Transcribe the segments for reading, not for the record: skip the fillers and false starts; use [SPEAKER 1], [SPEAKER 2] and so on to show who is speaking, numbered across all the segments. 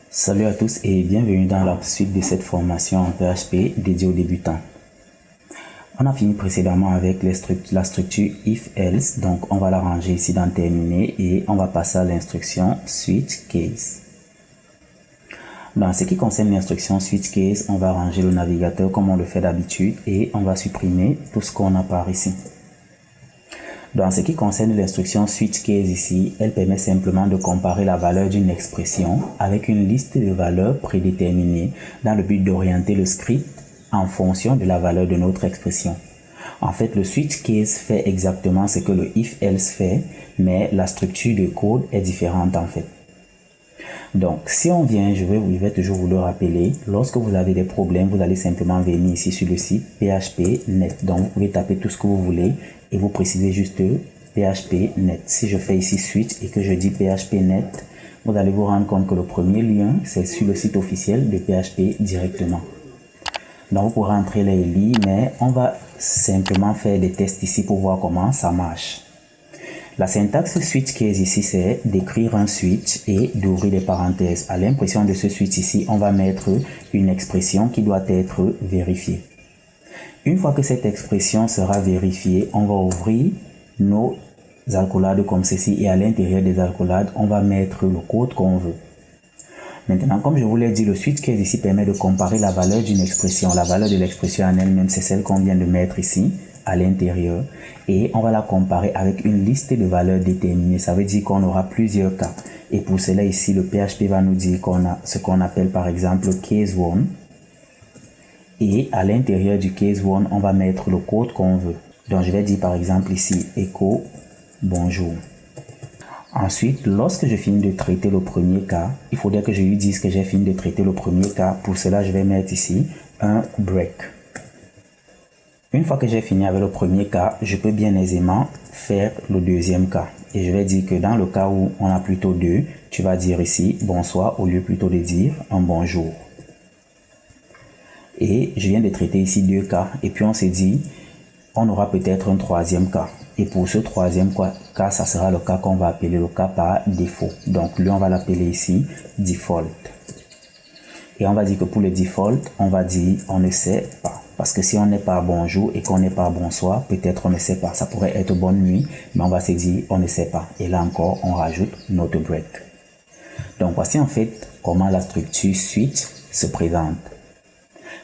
[SPEAKER 1] Salut à tous et bienvenue dans la suite de cette formation en PHP dédiée aux débutants. On a fini précédemment avec la structure if-else, donc on va la ranger ici dans terminer et on va passer à l'instruction switch case. Dans ce qui concerne l'instruction switch case, on va ranger le navigateur comme on le fait d'habitude et on va supprimer tout ce qu'on a par ici. Dans ce qui concerne l'instruction switch case ici, elle permet simplement de comparer la valeur d'une expression avec une liste de valeurs prédéterminées dans le but d'orienter le script en fonction de la valeur de notre expression. En fait, le switch case fait exactement ce que le if-else fait, mais la structure de code est différente en fait. Donc, si on vient, je vais toujours vous le rappeler, lorsque vous avez des problèmes, vous allez simplement venir ici sur le site php.net. Donc, vous pouvez taper tout ce que vous voulez et vous précisez juste php.net. Si je fais ici switch et que je dis php.net, vous allez vous rendre compte que le premier lien, c'est sur le site officiel de PHP directement. Donc, vous pourrez entrer les liens, mais on va simplement faire des tests ici pour voir comment ça marche. La syntaxe switch case ici, c'est d'écrire un switch et d'ouvrir des parenthèses. À l'impression de ce switch ici, on va mettre une expression qui doit être vérifiée. Une fois que cette expression sera vérifiée, on va ouvrir nos accolades comme ceci et à l'intérieur des accolades, on va mettre le code qu'on veut. Maintenant, comme je vous l'ai dit, le switch case ici permet de comparer la valeur d'une expression. La valeur de l'expression en elle-même, c'est celle qu'on vient de mettre ici à l'intérieur et on va la comparer avec une liste de valeurs déterminées. Ça veut dire qu'on aura plusieurs cas. Et pour cela ici, le PHP va nous dire qu'on a ce qu'on appelle par exemple case 1. Et à l'intérieur du case 1, on va mettre le code qu'on veut. Donc je vais dire par exemple ici echo bonjour. Ensuite, lorsque je finis de traiter le premier cas, il faudrait que je lui dise que j'ai fini de traiter le premier cas. Pour cela, je vais mettre ici un break. Une fois que j'ai fini avec le premier cas, je peux bien aisément faire le deuxième cas. Et je vais dire que dans le cas où on a plutôt deux, tu vas dire ici bonsoir au lieu plutôt de dire un bonjour. Et je viens de traiter ici deux cas. Et puis on s'est dit, on aura peut-être un troisième cas. Et pour ce troisième cas, ça sera le cas qu'on va appeler le cas par défaut. Donc lui, on va l'appeler ici default. Et on va dire que pour le default, on va dire on ne sait pas. Parce que si on n'est pas bonjour et qu'on n'est pas bonsoir, peut-être on ne sait pas. Ça pourrait être bonne nuit, mais on va se dire on ne sait pas. Et là encore, on rajoute notre break. Donc voici en fait comment la structure switch se présente.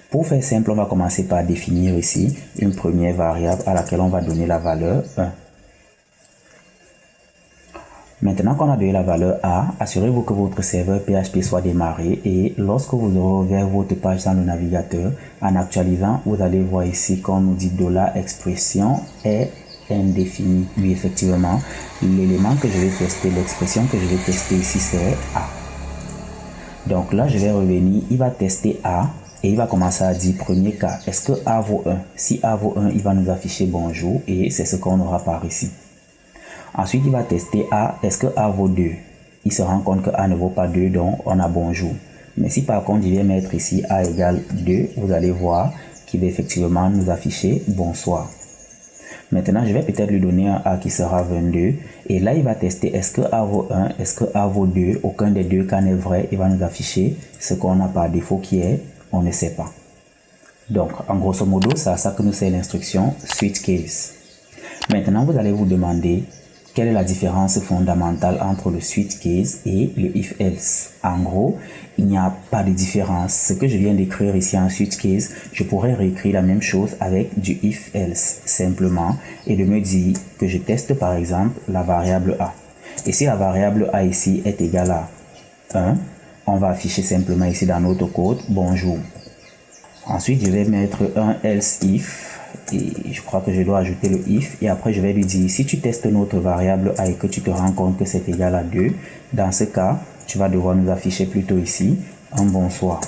[SPEAKER 1] Pour faire simple, on va commencer par définir ici une première variable à laquelle on va donner la valeur 1. Maintenant qu'on a donné la valeur A, assurez-vous que votre serveur PHP soit démarré et lorsque vous aurez ouvert votre page dans le navigateur, en actualisant, vous allez voir ici qu'on nous dit $expression est indéfinie. Oui, effectivement, l'élément que je vais tester, l'expression que je vais tester ici, c'est A. Donc là, je vais revenir, il va tester A. Et il va commencer à dire premier cas, est-ce que A vaut 1? Si A vaut 1, il va nous afficher bonjour et c'est ce qu'on aura par ici. Ensuite, il va tester A, est-ce que A vaut 2? Il se rend compte que A ne vaut pas 2, donc on a bonjour. Mais si par contre, il vient mettre ici A égale 2, vous allez voir qu'il va effectivement nous afficher bonsoir. Maintenant, je vais peut-être lui donner un A qui sera 22. Et là, il va tester est-ce que A vaut 1, est-ce que A vaut 2? Aucun des deux cas n'est vrai. Il va nous afficher ce qu'on a par défaut qui est on ne sait pas. Donc, en grosso modo, c'est à ça que nous sert l'instruction switch case. Maintenant, vous allez vous demander quelle est la différence fondamentale entre le switch case et le if-else. En gros, il n'y a pas de différence. Ce que je viens d'écrire ici en switch case, je pourrais réécrire la même chose avec du if-else simplement et de me dire que je teste par exemple la variable A. Et si la variable A ici est égale à 1, on va afficher simplement ici dans notre code bonjour. Ensuite, je vais mettre un else if et je crois que je dois ajouter le if et après je vais lui dire si tu testes notre variable A et que tu te rends compte que c'est égal à 2, dans ce cas, tu vas devoir nous afficher plutôt ici un bonsoir.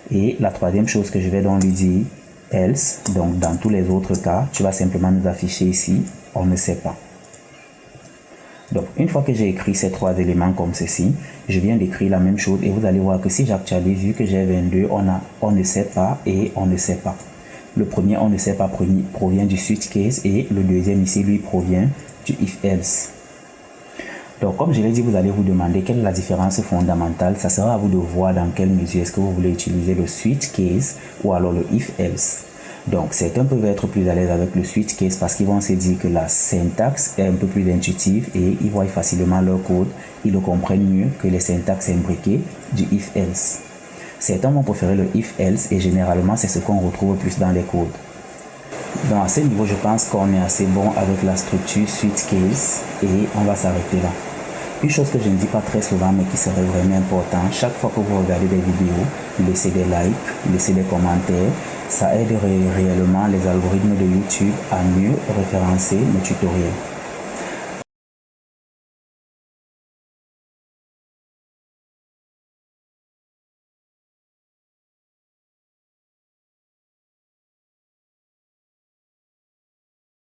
[SPEAKER 1] Et la troisième chose que je vais donc lui dire else, donc dans tous les autres cas, tu vas simplement nous afficher ici on ne sait pas. Donc, une fois que j'ai écrit ces trois éléments comme ceci, je viens d'écrire la même chose et vous allez voir que si j'actualise, vu que j'ai 22, on ne sait pas et on ne sait pas. Le premier on ne sait pas provient du switch case et le deuxième ici, lui, provient du if-else. Donc, comme je l'ai dit, vous allez vous demander quelle est la différence fondamentale. Ça sera à vous de voir dans quelle mesure est-ce que vous voulez utiliser le switch case ou alors le if-else. Donc, certains peuvent être plus à l'aise avec le switch case parce qu'ils vont se dire que la syntaxe est un peu plus intuitive et ils voient facilement leur code. Ils le comprennent mieux que les syntaxes imbriquées du if-else. Certains vont préférer le if-else et généralement, c'est ce qu'on retrouve plus dans les codes. Donc, à ce niveau, je pense qu'on est assez bon avec la structure switch case et on va s'arrêter là. Une chose que je ne dis pas très souvent mais qui serait vraiment important, chaque fois que vous regardez des vidéos, laissez des likes, laissez des commentaires. Ça aide réellement les algorithmes de YouTube à mieux référencer nos tutoriels.